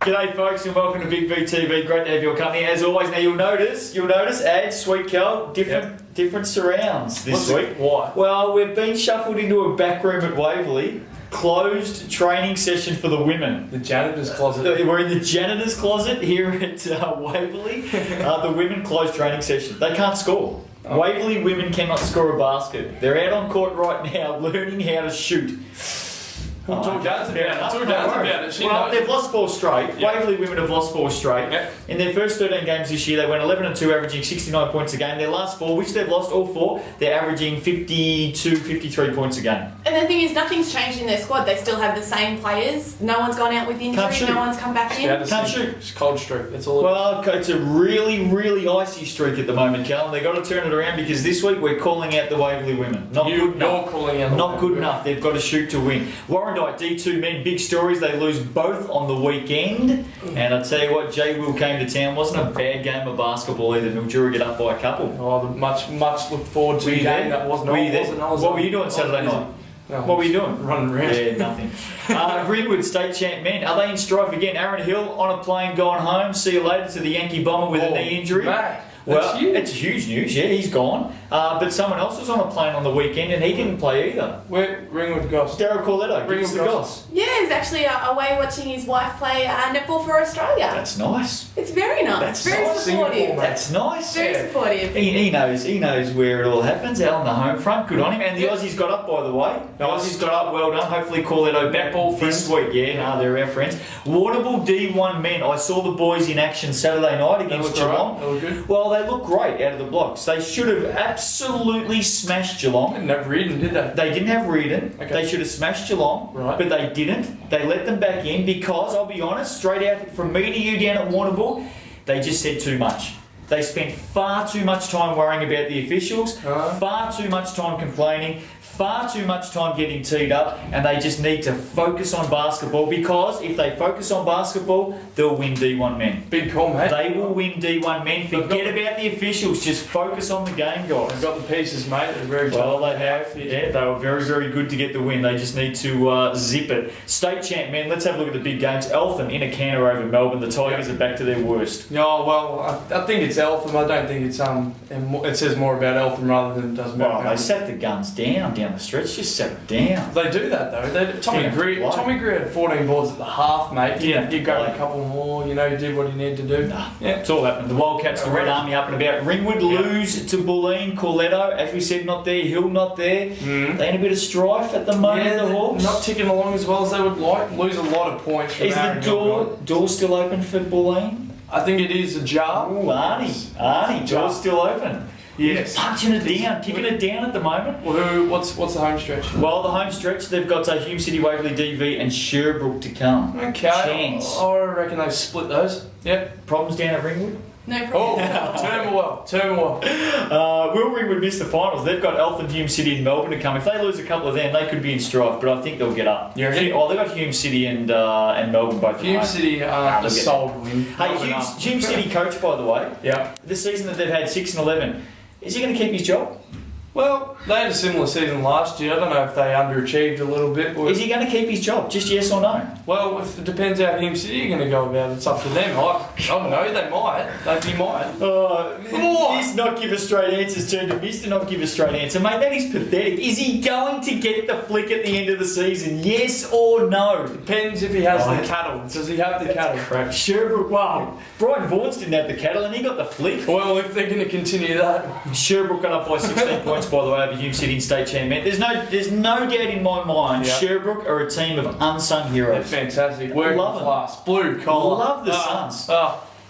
G'day folks and welcome to Big V TV. Great to have your company. As always, now you'll notice ads, Sweet Cal, different surrounds this week. Why? Well, we've been shuffled into a back room at Waverly. Closed training session for the women. The janitor's closet. We're in the janitor's closet here at Waverly. The women closed training session. They can't score. Oh. Waverly women cannot score a basket. They're out on court right now learning how to shoot. Talk about it. Well, they've lost 4 straight. Yep. Waverly women have lost 4 straight. Yep. In their first 13 games this year, they went 11-2, averaging 69 points a game. Their last 4, which they've lost all 4, they're averaging 52, 53 points a game. And the thing is, nothing's changed in their squad. They still have the same players. No one's gone out with injury. No one's come back in. Can't shoot. It's a cold streak. That's all. Well, it's a really, really icy streak at the moment, Cal. They've got to turn it around because this week we're calling out the Waverly women. Not good enough. They've got to shoot to win. Warrandyte D2 men. Big stories, they lose both on the weekend, and I tell you what, J. Will came to town. Wasn't a bad game of basketball either. Mildura get up by a couple. Oh, much look forward to the game. That wasn't. What were you doing Saturday night? No, what were you doing? Running around. Yeah, nothing. Ringwood State Champ men, are they in strife again? Aaron Hill on a plane going home. See you later to the Yankee Bomber with a knee injury. Mate, well, it's huge news. Yeah, he's gone. But someone else was on a plane on the weekend and he didn't play either. Where Ringwood Goss? Daryl Corletto. Ringwood Goss. Yeah, he's actually away watching his wife play netball for Australia. That's nice. It's very nice. That's very nice. supportive. Singapore, That's nice. Very supportive. He knows where it all happens. Out on the home front. Good on him. And the Aussies got up, by the way. The Aussies got up. Well done. Hopefully Corletto back ball this week. Yeah, they're our friends. Warrnambool D1 men. I saw the boys in action Saturday night against Geelong. They look good. Well, they look great out of the blocks. They should have absolutely smashed Geelong. They didn't have Reardon, did they? They didn't have Reardon. Okay. They should have smashed Geelong, right. But they didn't. They let them back in because, I'll be honest, straight out from me to you down at Warrnambool, they just said too much. They spent far too much time worrying about the officials, far too much time complaining, far too much time getting teed up, and they just need to focus on basketball because if they focus on basketball, they'll win D1 men. Big call, mate. They will win D1 men. Forget about the officials. Just focus on the game, guys. They've got the pieces, mate. They're very well, they have. Yeah, they were very, very good to get the win. They just need to zip it. State champ men. Let's have a look at the big games. Eltham in a canter over Melbourne. The Tigers are back to their worst. No, well, I think it's Eltham. I don't think it's it says more about Eltham rather than it does about Melbourne. They sat the guns down the stretch. Just sat it down. They do that though. Tommy Greer had 14 boards at the half, mate. You grabbed a couple more. You did what he needed to do. Nah, yeah, it's all happening. The Wildcats, the Red Army up and about. Ringwood lose to Bulleen. Corletto, as we said, not there. Hill not there. They in a bit of strife at the moment. The Hawks not ticking along as well as they would like. Lose a lot of points. From is the door still open for Bulleen? I think it is ajar. Ooh, Arnie, door's still open. Yes. Punching it down, kicking it down at the moment. Well, what's the home stretch? Well, the home stretch, they've got Hume City, Waverley, DV and Sherbrooke to come. Okay. Chance. I reckon they've split those. Yep. Problems down at Ringwood? No problem. Oh, turn them well. Will Ringwood miss the finals? They've got Eltham, Hume City and Melbourne to come. If they lose a couple of them, they could be in strife, but I think they'll get up. Yeah. They've got Hume City and Melbourne both. Hume City are a solid win. Hey, Hume City coach, by the way. Yeah. This season that they've had 6-11, is he going to keep his job? Well, they had a similar season last year. I don't know if they underachieved a little bit. Is he going to keep his job? Just yes or no? Well, it depends how Hume City are going to go about it. It's up to them. I don't know. They might. They might. Miss not give us straight answers turned to Mr. not give us straight answer. Mate, that is pathetic. Is he going to get the flick at the end of the season? Yes or no? Depends if he has the cattle. Does he have the cattle? Crap. Sherbrooke, wow. Brian Vaughan's didn't have the cattle and he got the flick. Well, if they're going to continue that. Sherbrooke got up by 16 points, by the way, over Hume City in state champion. There's no doubt in my mind, Sherbrooke are a team of unsung heroes. They're fantastic. Working class. Blue collar. Love the Suns.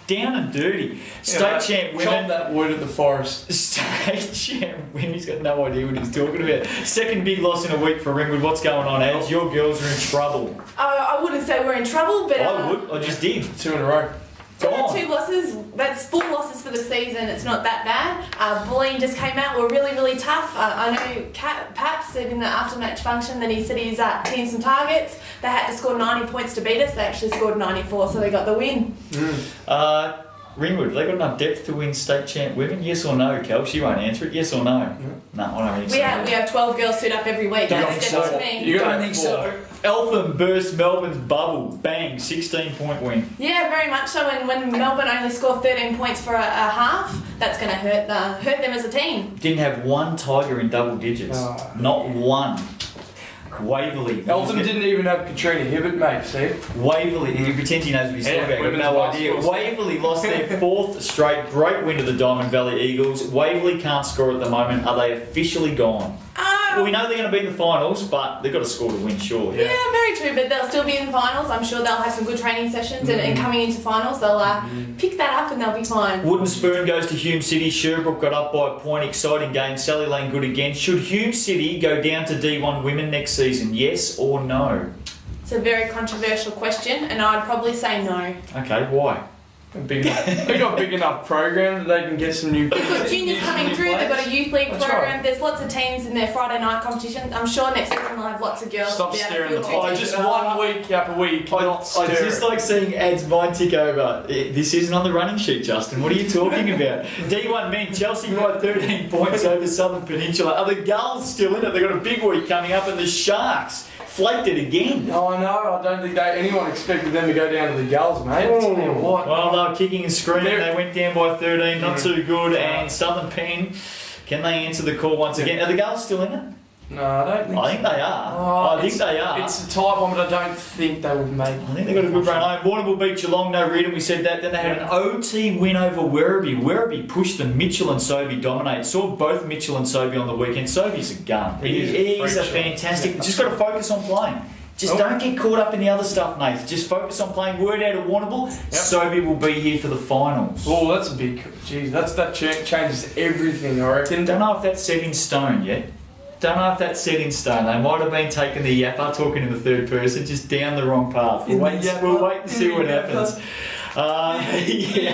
Down and dirty. State champ women. Chop that wood at the forest. State champ women. He's got no idea what he's talking about. Second big loss in a week for Ringwood. What's going on, Ads? Your girls are in trouble. I wouldn't say we're in trouble, but I would. I just did. 2 in a row. 2 losses, that's 4 losses for the season. It's not that bad. Bulleen just came out. We're really, really tough. I know Paps said in the after-match function that he said he's teamed some targets. They had to score 90 points to beat us. They actually scored 94, so they got the win. Ringwood, have they got enough depth to win state champ women? Yes or no, Kel? She won't answer it. Yes or no? No, I don't think so. We have 12 girls suit up every week. Don't That's think so. to me. You don't think so. Eltham burst Melbourne's bubble. Bang, 16-point win. Yeah, very much so. And when Melbourne only score 13 points for a half, that's going to hurt them as a team. Didn't have one Tiger in double digits. Not one. Waverly. Eltham didn't even have Katrina Hibbert, mate, see? Waverly, he pretends he knows what he's talking about, got no idea. Waverly lost their fourth straight, great win to the Diamond Valley Eagles. Waverly can't score at the moment. Are they officially gone? Well, we know they're going to be in the finals, but they've got to score to win, sure. Yeah, very true, but they'll still be in finals. I'm sure they'll have some good training sessions, and coming into finals, they'll pick that up and they'll be fine. Wooden Spoon goes to Hume City. Sherbrooke got up by a point. Exciting game. Sally Lane good again. Should Hume City go down to D1 women next season? Yes or no? It's a very controversial question, and I'd probably say no. Okay, why? They got big enough program that they can get some new. They've got juniors coming through. They've got a youth league program. Right. There's lots of teams in their Friday night competition. I'm sure next season they'll have lots of girls. Stop staring at the ball. Just 1 week up a week. I just like seeing Ad's mind tick over. This isn't on the running sheet, Justin. What are you talking about? D1 men, Chelsea by 13 points over Southern Peninsula. Are the Gulls still in it? They've got a big week coming up, and the Sharks flaked it again. Oh no, I don't think anyone expected them to go down to the Gulls, mate. I'll tell you what. Well, they were kicking and screaming. They went down by 13, not too good. And Southern Pen, can they answer the call once again? Are the Gulls still in it? No, I don't think I think they are. I think they are. It's a tight one, but I don't think they will make it. I think they've got a good run home. Warrnambool beat Geelong, no Reardon, we said that. Then they had an OT win over Werribee. Werribee pushed them. Mitchell and Sobey dominated. Saw both Mitchell and Sobey on the weekend. Sobey's a gun. He's a fantastic... Just got to focus on playing. Just don't get caught up in the other stuff, Nath. Just focus on playing. Word out of Warrnambool, Sobey will be here for the finals. Oh, that's a big... Jeez, that changes everything, I reckon. Don't know if that's set in stone yet. Don't know if that's set in stone. They might have been taking the yapper, talking in the third person, just down the wrong path. We'll wait and see what happens. Rightio.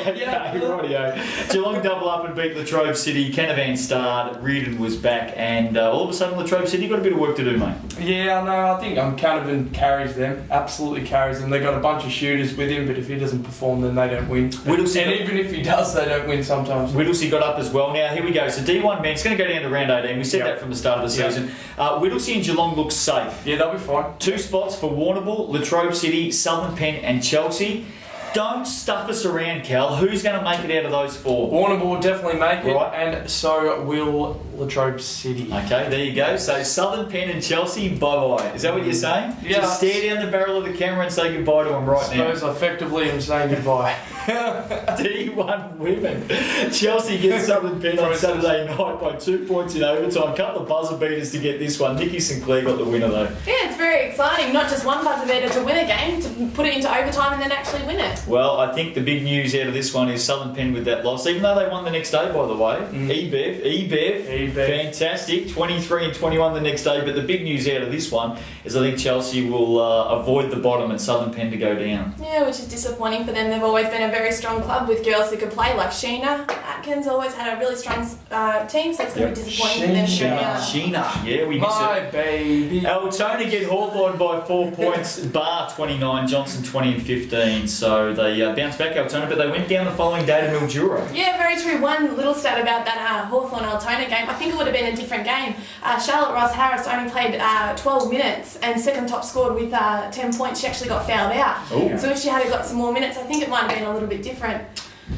Geelong double up and beat Latrobe City. Canavan starred. Reardon was back, and all of a sudden Latrobe City got a bit of work to do, mate. Yeah, I know. I think Canavan carries them. Absolutely carries them. They got a bunch of shooters with him, but if he doesn't perform, then they don't win. And even if he does, they don't win sometimes. Whittlesea got up as well. Now here we go. So D1 men. It's going to go down to round 18. We said that from the start of the season. Whittlesea and Geelong look safe. Yeah, they'll be fine. 2 spots for Warrnambool, Latrobe City, Southern Pen, and Chelsea. Don't stuff us around, Cal. Who's going to make it out of those 4? Warrnambool will definitely make it, right. And so will Latrobe City. Okay, there you go. So Southern Pen and Chelsea, bye-bye. Is that what you're saying? Yeah. Just stare down the barrel of the camera and say goodbye to them right now. I suppose effectively I'm saying goodbye. D1 women. Chelsea gets Southern Pen on Saturday night by 2 points in overtime. Couple of buzzer beaters to get this one. Nikki Sinclair got the winner though. Yeah, it's very exciting. Not just one buzzer beater to win a game, to put it into overtime and then actually win it. Well, I think the big news out of this one is Southern Pen with that loss, even though they won the next day, by the way. EBEV, fantastic, 23 and 21 the next day. But the big news out of this one is I think Chelsea will avoid the bottom and Southern Pen to go down. Yeah, which is disappointing for them. They've always been a very strong club with girls who could play, like Sheena. Atkins always had a really strong team, so it's going to be disappointing for them. Sheena, yeah, we miss My it. baby. Altona get Hawthorn by 4 points, Bar 29, Johnson 20 and 15. So they bounced back Altona, but they went down the following day to Mildura. Yeah, very true. One little stat about that Hawthorn-Altona game, I think it would have been a different game. Charlotte Ross Harris only played 12 minutes and second top scored with 10 points. She actually got fouled out. Ooh. So if she had got some more minutes, I think it might have been a little bit different.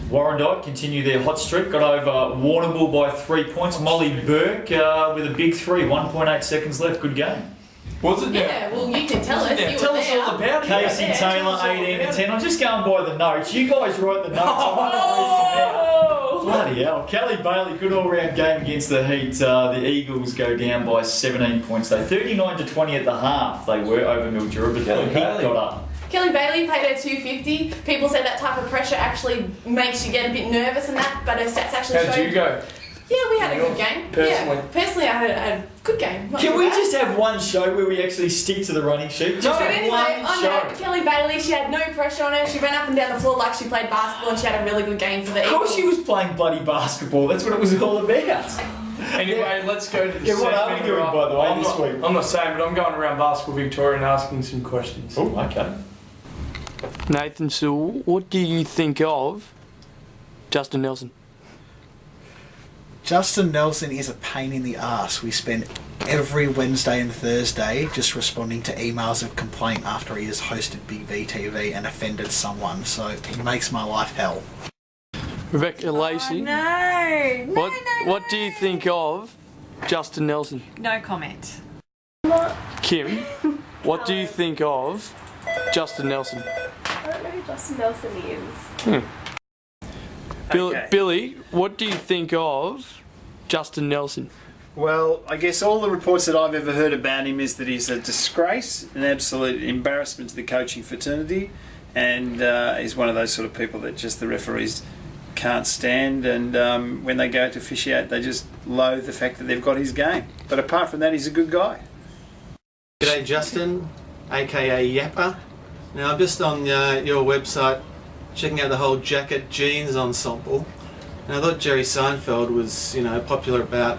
Warrandyte continue their hot streak, got over Warrnambool by 3 points. Molly Burke with a big 3, 1.8 seconds left. Good game. Was it? Yeah, well, you can tell us. You Tell were us there. all about it. Casey Taylor, 18 and 10. I'm just going by the notes. You guys write the notes. Oh! Bloody hell. Kelly Bailey, good all-round game against the Heat. The Eagles go down by 17 points. They 39 to 20 at the half. They were over Mildura, but the Heat got up. Kelly Bailey played her 250. People say that type of pressure actually makes you get a bit nervous and that, but her stats actually How'd showed... you go? Yeah, we had a good game. Personally? Yeah, personally, I had a good game. Can we just have one show where we actually stick to the running sheet? Just But anyway, one on show. her, Kelly Bailey, she had no pressure on her. She ran up and down the floor like she played basketball, and she had a really good game for the Eagles. Of course she was playing bloody basketball. That's what it was all about. Anyway, let's go to the Yeah, what are we doing, by the way, this week? I'm not saying, but I'm going around Basketball Victoria and asking some questions. Oh, okay. Nathan Sewell, what do you think of Justin Nelson. Justin Nelson is a pain in the arse. We spend every Wednesday and Thursday just responding to emails of complaint after he has hosted Big V TV and offended someone, so he makes my life hell. Rebecca Lacey. What do you think of Justin Nelson? No comment. Kim, what do you think of Justin Nelson? I don't know who Justin Nelson is. Okay. Billy, what do you think of Justin Nelson? Well, I guess all the reports that I've ever heard about him is that he's a disgrace, an absolute embarrassment to the coaching fraternity, and he's one of those sort of people that just the referees can't stand, and when they go to officiate, they just loathe the fact that they've got his game. But apart from that, he's a good guy. G'day Justin, aka Yapper. Now I'm just on your website checking out the whole jacket jeans ensemble, and I thought Jerry Seinfeld was, popular about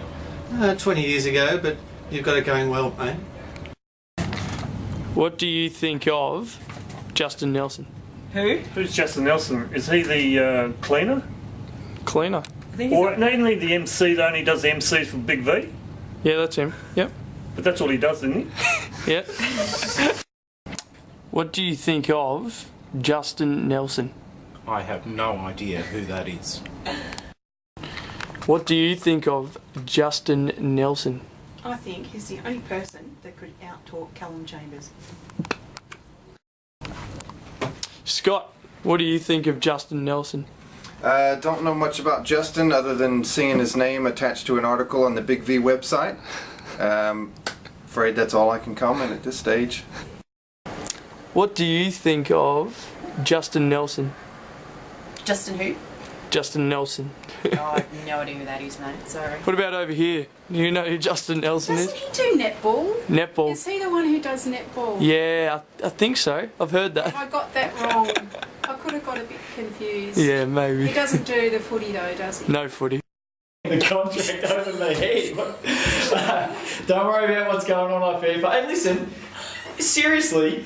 20 years ago, but you've got it going well, mate. What do you think of Justin Nelson? Who? Who's Justin Nelson? Is he the cleaner? Cleaner. I think he's Or mainly the MC that only does the MCs for Big V? Yeah, that's him. Yep. But that's all he does, isn't he? Yep. What do you think of Justin Nelson? I have no idea who that is. What do you think of Justin Nelson? I think he's the only person that could out-talk Callum Chambers. Scott, what do you think of Justin Nelson? Don't know much about Justin other than seeing his name attached to an article on the Big V website. Afraid that's all I can comment at this stage. What do you think of Justin Nelson? Justin who? Justin Nelson. Oh, I have no idea who that is, mate. Sorry. What about over here? Do you know who Justin Nelson Doesn't is? he do netball? Netball. Is he the one who does netball? Yeah, I think so. I've heard Have that. I got that wrong? I could have got a bit confused. Yeah, He maybe. doesn't do the footy though, does he? No footy. The contract over my head. Don't worry about what's going on off air. Hey, listen, seriously,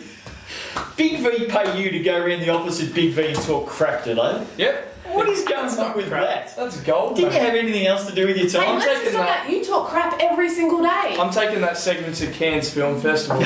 Big V pay you to go around the office at Big V and talk crap, do they? Yep. What is going on with that? That's gold. Didn't you mate. have anything else to do with your Hey, time? let's just talk about you talk crap every single day. I'm taking that segment to Cairns Film Festival.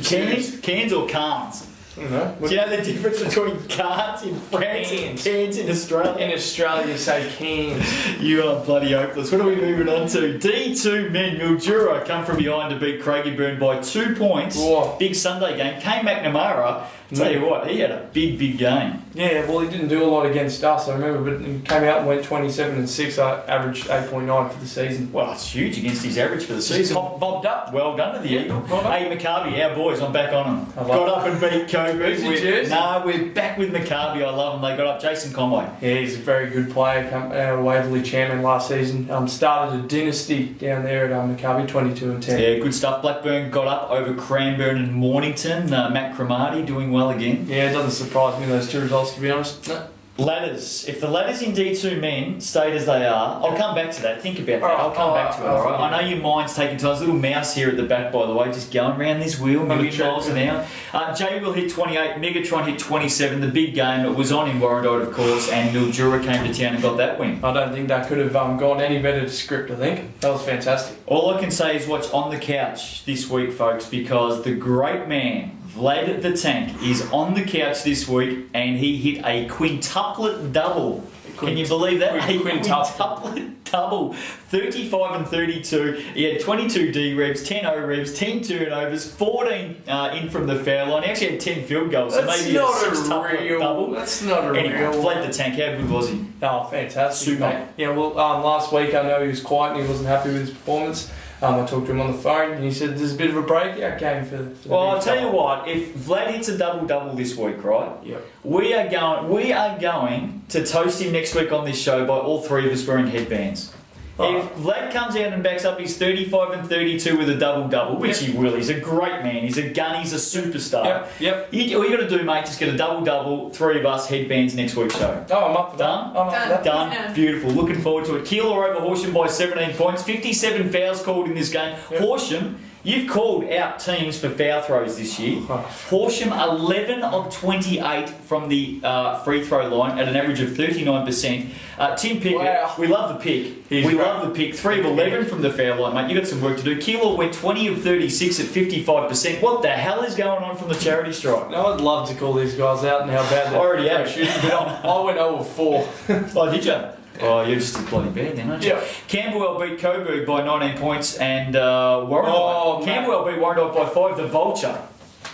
Cans or cans? You know, Do you know the difference between cans in France and cans in Australia? in Australia you say Cairns. You are bloody hopeless. What are we moving on to? D2 men, Mildura come from behind to beat Craigieburn by 2 points. Whoa. Big Sunday game. Kane McNamara, tell you what, he had a big game. Yeah, well he didn't do a lot against us, I remember, but he came out and went 27-6, averaged 8.9 for the season. Well, it's huge against his average for the season. Bobbed up. Well done to the Eagle. Well done. Hey, Maccabi, our boys, I'm back on them. I love Got up and beat Cobras. Who's your jersey? We're back with Maccabi. I love them. They got up Jason Conway. Yeah, he's a very good player. Come out of Waverly chairman last season. Started a dynasty down there at Maccabi, 22-10. Yeah, good stuff. Blackburn got up over Cranbourne and Mornington. Matt Cromartie doing well again. Yeah, it doesn't surprise me those two results, to be honest. No. Ladders. If the ladders in D2 men stayed as they are, I'll come back to that. Think about that. I'll come back to it, alright? I know your mind's taking time. There's a little mouse here at the back, by the way, just going around this wheel, million miles an hour. Jay will hit 28, Megatron hit 27. The big game, it was on in Warrandyte, of course, and Mildura came to town and got that win. I don't think that could have gone any better to script, I think. That was fantastic. All I can say is what's on the couch this week, folks, because the great man, Vlad the Tank, is on the couch this week and he hit a quintuplet double. Can you believe that? A quintuplet double. 35 and 32. He had 22 D revs, 10 O revs, 10 turnovers, 14 in from the foul line. He actually had 10 field goals, so That's maybe not a a six-tuplet real double. That's not a Anyway, real. Vlad the Tank, how good was he? Oh, fantastic, Super. mate. Yeah, well, last week I know he was quiet and he wasn't happy with his performance. I talked to him on the phone and he said there's a bit of a breakout game for the Well, big I'll tell fella. you what, if Vlad hits a double-double this week, right? Yep. We are going to toast him next week on this show by all three of us wearing headbands. If Vlad comes out and backs up his 35 and 32 with a double-double, which he will, he's a great man, he's a gun, he's a superstar. Yep. All you got to do, mate, just get a double-double, three of us, headbands next week's show. Oh, I'm up for that. Done? I'm up for that. Done. Yeah. Beautiful. Looking forward to it. Keeler over Horsham by 17 points. 57 fouls called in this game. Yep. Horsham, You've called out teams for foul throws this year. Horsham 11 of 28 from the free throw line at an average of 39%. Tim Pickett, we love the pick. Love the pick. 3 of 11 from the foul line, mate. You got some work to do. Keilor went 20 of 36 at 55%. What the hell is going on from the charity stripe? No, I'd love to call these guys out and how bad they're Already have. shooting, but I went 0 of 4. Oh, did you? Oh, you're just as bloody bad then, aren't you? Yeah. Camberwell beat Coburg by 19 points and Warrandyte. Camberwell beat Warrandyte by 5. The Vulture.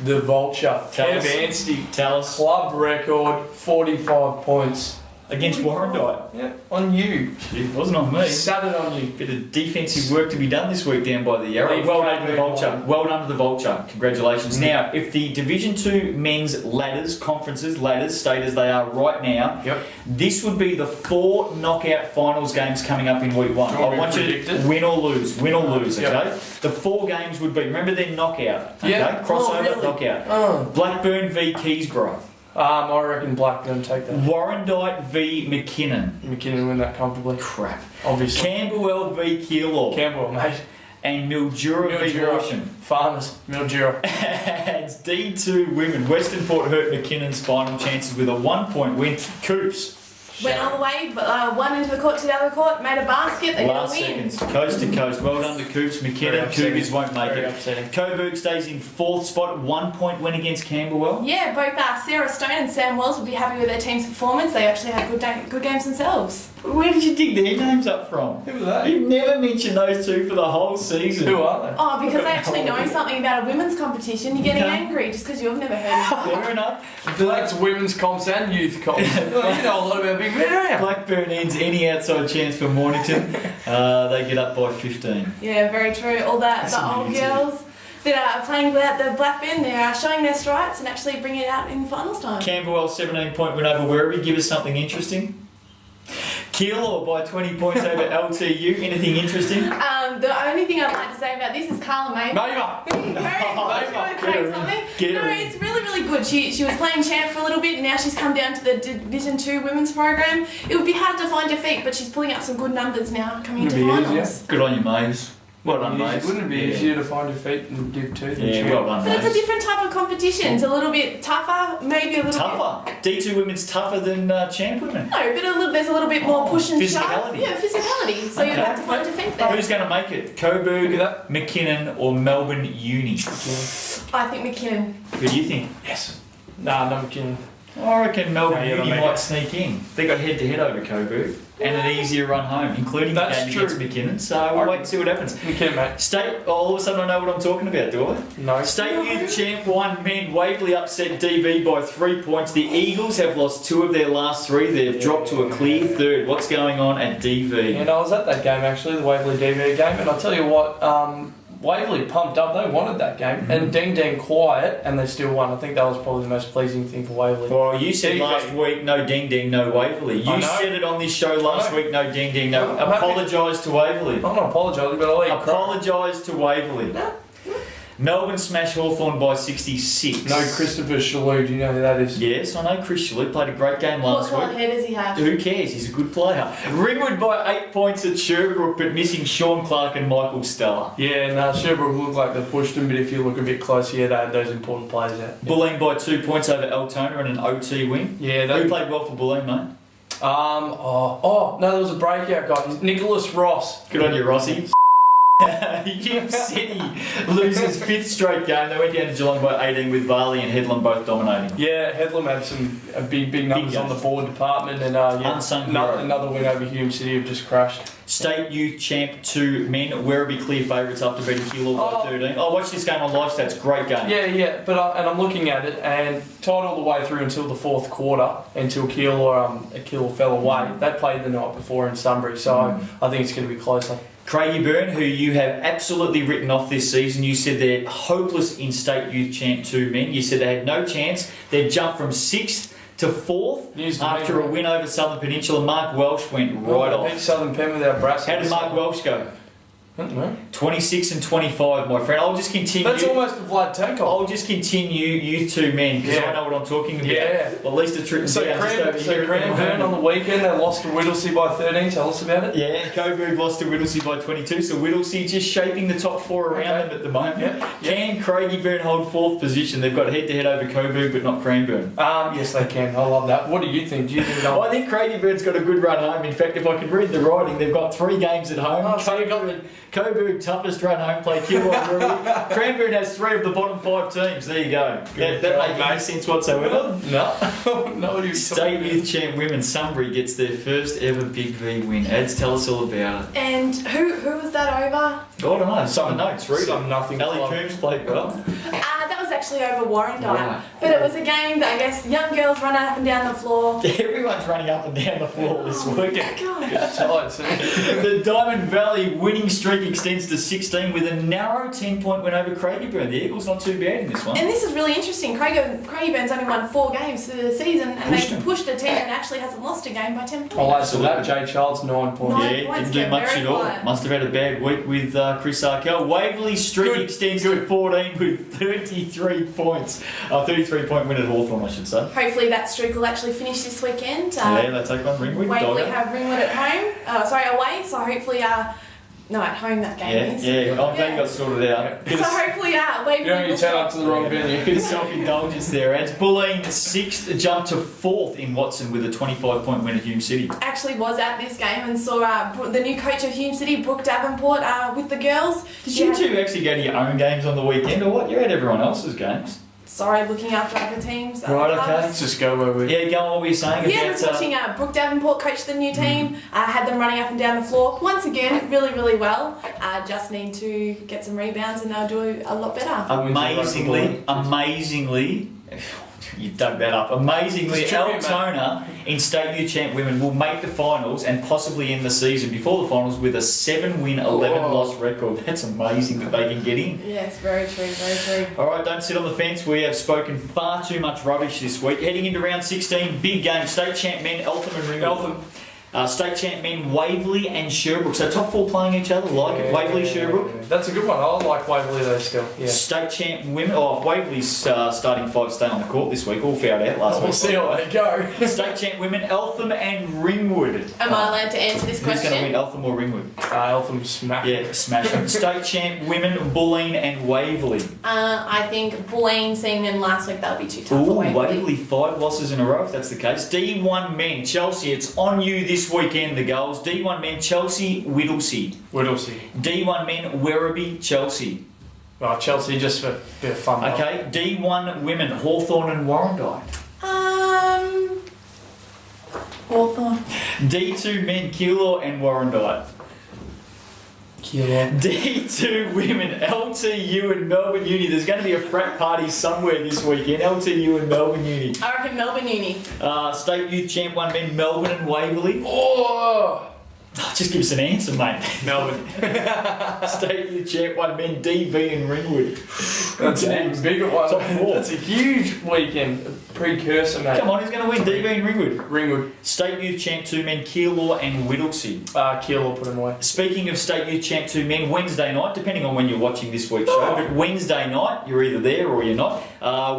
The Vulture. Tell Kev us. Anstey. Tell us. Club record, 45 points. Against Warrandyte. Yeah, on you. It wasn't on me. Sat it on you. Bit of defensive work to be done this week down by the Yarra. Leave Well done to the Coburg Vulture. on. Well done to the Vulture. Congratulations. Now, if the Division 2 men's ladders, conferences, ladders, stayed as they are right now, this would be the 4 knockout finals games coming up in week 1. I want you to win or lose. Win or lose, okay? The 4 games would be, remember they're knockout, okay? Yeah. Crossover, Oh, really? knockout. Blackburn v Keysborough. I reckon Blackburn take that. Warrandyte v McKinnon. McKinnon win that comfortably. Crap. Obviously. Camberwell v Keilor. Camberwell, mate. And Mildura v Horsham. Farmers. Mildura. And D2 women. Western Port hurt McKinnon's final chances with a 1-point win. Coops. Went all the way, one into the court to the other court, made a basket, they Last got a win. seconds, coast to coast. Well done to Coops. McKinnon, Cougars won't make Very it. upsetting. Coburg stays in 4th spot, 1-point win against Camberwell. Yeah, both Sarah Stone and Sam Wells would be happy with their team's performance. They actually had good games themselves. Where did you dig their names up from? Who are they? You've never mentioned those two for the whole season. Who are they? Oh, because they actually know something about a women's competition. You're getting angry just because you've never heard of it. Fair enough. That's women's comps and youth comps. Well, you know a lot about big men, don't you? Blackburn ends any outside chance for Mornington. They get up by 15. Yeah, very true. All That's the old amazing. girls that are playing without the Blackburn, they're showing their stripes and actually bringing it out in finals time. Camberwell 17-point win over Werribee. Give us something interesting. Keilor by 20 points over LTU. Anything interesting? The only thing I'd like to say about this is Carla May. Maver. It's really, really good. She was playing champ for a little bit, and now she's come down to the Division 2 women's program. It would be hard to find defeat, but she's pulling up some good numbers now coming into finals. Good on you, Maves. Well done, Maves. Wouldn't it be easier to find your feet in Div 2 than Yeah, champ? well done, But it's a Maves. different type of competition. It's a little bit tougher, maybe a little Tougher. D2 women's tougher than champ women. bit. No, but there's a little bit more push and shove. Physicality. Yeah, physicality. So you Okay. have to find defeat there. Who's going to make it? Coburg, McKinnon, or Melbourne Uni? I think McKinnon. Who do you think? Yes. Nah, no McKinnon. I reckon Melbourne Yeah, Uni they'll might make it. sneak in. They got head-to-head over Coburg and an easier run home, including the That's game true. against McKinnon. So we'll wait and see what happens. McKinnon, mate. State, all of a sudden I know what I'm talking about, do I? No. State Youth Champ 1 men, Waverly upset DV by 3 points. The Eagles have lost 2 of their last 3. They've dropped to a clear 3rd. What's going on at DV? And I was at that game actually, the Waverly DV game, and I'll tell you what, Waverly pumped up, they wanted that game, and ding dang quiet, and they still won. I think that was probably the most pleasing thing for Waverly. Well, you said DV. last week, no ding ding, no Waverly. I You know. said it on this show last I know. week, no ding ding, no. I'm happy. Apologise to Waverly. I'm not apologising, but I'll eat crap. Apologise to Waverly. Melbourne smashed Hawthorn by 66. No Christopher Shalou, do you know who that is? Yes, I know Chris Shalou played a great game What last colour week. hair does he have? Who cares? He's a good player. Ringwood by 8 points at Sherbrooke, but missing Sean Clark and Michael Stella. Yeah, no, Sherbrooke looked like they pushed him, but if you look a bit closer, yeah, they had those important players out. Bulleen by 2 points over Altona and an OT win. Yeah, Who they. played well for Bulleen, mate? No, there was a breakout guy. Nicholas Ross. Good on you, Rossi. Jim City loses 5th straight game. They went down to Geelong by 18 with Varley and Headlam both dominating. Yeah, Headlam had some big numbers on the board department, and Unsung hero. another win over Hume City have just crashed. State Youth Champ 2 men. Werribee clear favourites after beating Keilor by 13. Oh, watch this game on live stats. Great game. Yeah, but I'm looking at it and tied all the way through until the 4th quarter, until Keilor fell away. They played the night before in Sunbury, so I think it's going to be closer. Craigie Byrne, who you have absolutely written off this season, you said they're hopeless in State Youth Champ 2 men. You said they had no chance. They've jumped from 6th to 4th News to after me. a win over Southern Peninsula. Mark Welsh went right They beat off. Southern Penn with our brass. How did Mark Welsh go? I don't know. 26 and 25, my friend. I'll just continue. That's almost a Vlad Takeoff. I'll just continue you two men because I know what I'm talking about. Yeah. Well, at least a trip So down just over here. Cranbourne on the weekend, they lost to Whittlesea by 13. Tell us about it. Yeah, Coburg lost to Whittlesea by 22, so Whittlesea just shaping the top four around them at the moment. Can Craigieburn hold fourth position? They've got head-to-head over Coburg, but not Cranbourne. Yes, they can. I love that. What do you think? Do you think I think Craigieburn's got a good run home. In fact, if I could read the writing, they've got 3 games at home. Coburg, toughest run home, play Kilmore. Cranbourne has 3 of the bottom 5 teams. There you go. That makes any sense whatsoever. No. State Youth Champ Women Sunbury gets their first ever Big V win. Ads, tell us all about it. And who was that over? I don't know. Some notes. Read Some it. nothing. Ali Coombs played well. That was actually over Warrandyte. Right. But it was a game that I guess young girls run up and down the floor. Everyone's running up and down the floor this weekend. God. The Diamond Valley winning streak extends to 16 with a narrow 10-point win over Craigieburn. The Eagles not too bad in this one. And this is really interesting. Craigieburn's only won 4 games through the season, and they pushed a team that actually hasn't lost a game by 10 points. I'll answer that. Jay Child's 9 points. Yeah, didn't do much at all. Must have had a bad week with Chris Arkell. Waverly's streak extends to 14 with 33 points. 33-point win at Hawthorn, I should say. Hopefully that streak will actually finish this weekend. Yeah, they take on Ringwood. Waverly have Ringwood at home. Away. So hopefully, no, at home that game is. Yeah, I'm glad you got sorted out. So hopefully, Waverly. You only turn up to the wrong venue. Bit of self-indulgence there. As Bulleen 6th jumped to 4th in Watson with a 25-point win at Hume City. Actually was at this game and saw the new coach of Hume City, Brooke Davenport, with the girls. Did you two actually go to your own games on the weekend, or what? You had everyone else's games. Sorry, looking after other teams. Right, okay. Let's just go where we... Yeah, go on what were you saying about... Yeah, just watching Brooke Davenport coach the new team. Had them running up and down the floor. Once again, really, really well. Just need to get some rebounds and they'll do a lot better. Amazingly, you dug that up. Amazingly, Altona in State Youth Champ Women will make the finals and possibly end the season before the finals with a 7-win, 11-loss record. That's amazing that they can get in. Yes, very true, very true. Alright, don't sit on the fence. We have spoken far too much rubbish this week. Heading into round 16, big game. State Champ men, Eltham and Ringwood. State Champ men, Waverly and Sherbrooke. So top 4 playing each other, Waverly, Sherbrooke. Yeah. That's a good one. I like Waverly though still. Yeah. State Champ women. Waverly's starting 5 stay on the court this week. All fouled out last week. We'll see how they go. State Champ women, Eltham and Ringwood. Am I allowed to answer this question? Who's going to win, Eltham or Ringwood? Eltham smash. Yeah, smash them. State Champ women, Bulleen and Waverly. I think Bulleen, seeing them last week, that'll be too tough for Waverly. Waverly. Waverly 5 losses in a row if that's the case. D1 men, Chelsea, it's on you this weekend, the goals. D1 men, Chelsea, Whittlesea. D1 men, Werribee, Chelsea. Well, Chelsea just for a bit of fun. Okay, D1 women, Hawthorn and Warrandyte. Hawthorn. D2 men, Keilor and Warrandyte. D2 women, LTU and Melbourne Uni. There's going to be a frat party somewhere this weekend. LTU and Melbourne Uni. I reckon Melbourne Uni. State Youth Champ 1 men, Melbourne and Waverley. Just give us an answer, mate. Melbourne. State Youth Champ 1 men, DV and Ringwood. That's an even bigger one. Top 4. That's a huge weekend. Precursor, mate. Come on, who's going to win? DV and Ringwood. Ringwood. State Youth Champ 2 men, Keilor and Whittlesea. Keilor put them away. Speaking of State Youth Champ 2 men, Wednesday night, depending on when you're watching this week's show, but Wednesday night, you're either there or you're not.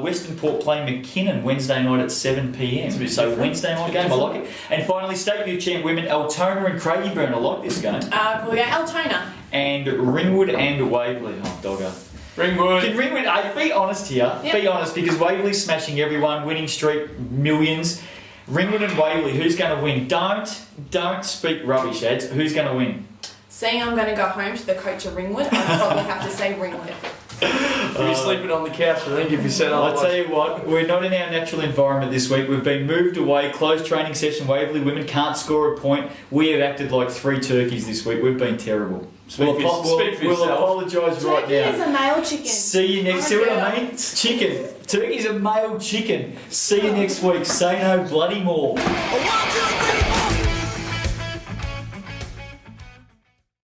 Western Port play McKinnon Wednesday night at 7 p.m. So Wednesday night game, I like it. And finally, State Youth Champ women, Altona and Craigieburn. I like this game. We go Altona. And Ringwood and Waverley. Oh, doggo. Ringwood. Can Ringwood, be honest here. Yep. Be honest, because Waverley's smashing everyone, winning streak, millions. Ringwood and Waverley, who's going to win? Don't speak rubbish, Ads. Who's going to win? Seeing I'm going to go home to the coach of Ringwood, I'd probably have to say Ringwood. You're sleeping on the couch, I think, if you said otherwise. I'll tell you what, we're not in our natural environment this week. We've been moved away, closed training session. Waverley women can't score a point. We have acted like 3 turkeys this week. We've been terrible. We'll apologise right Turkey now. is a male chicken. See you next. See what I mean? It's chicken. Turkey's a male chicken. See you next week. Say no bloody more. 1, 2, 3, 4.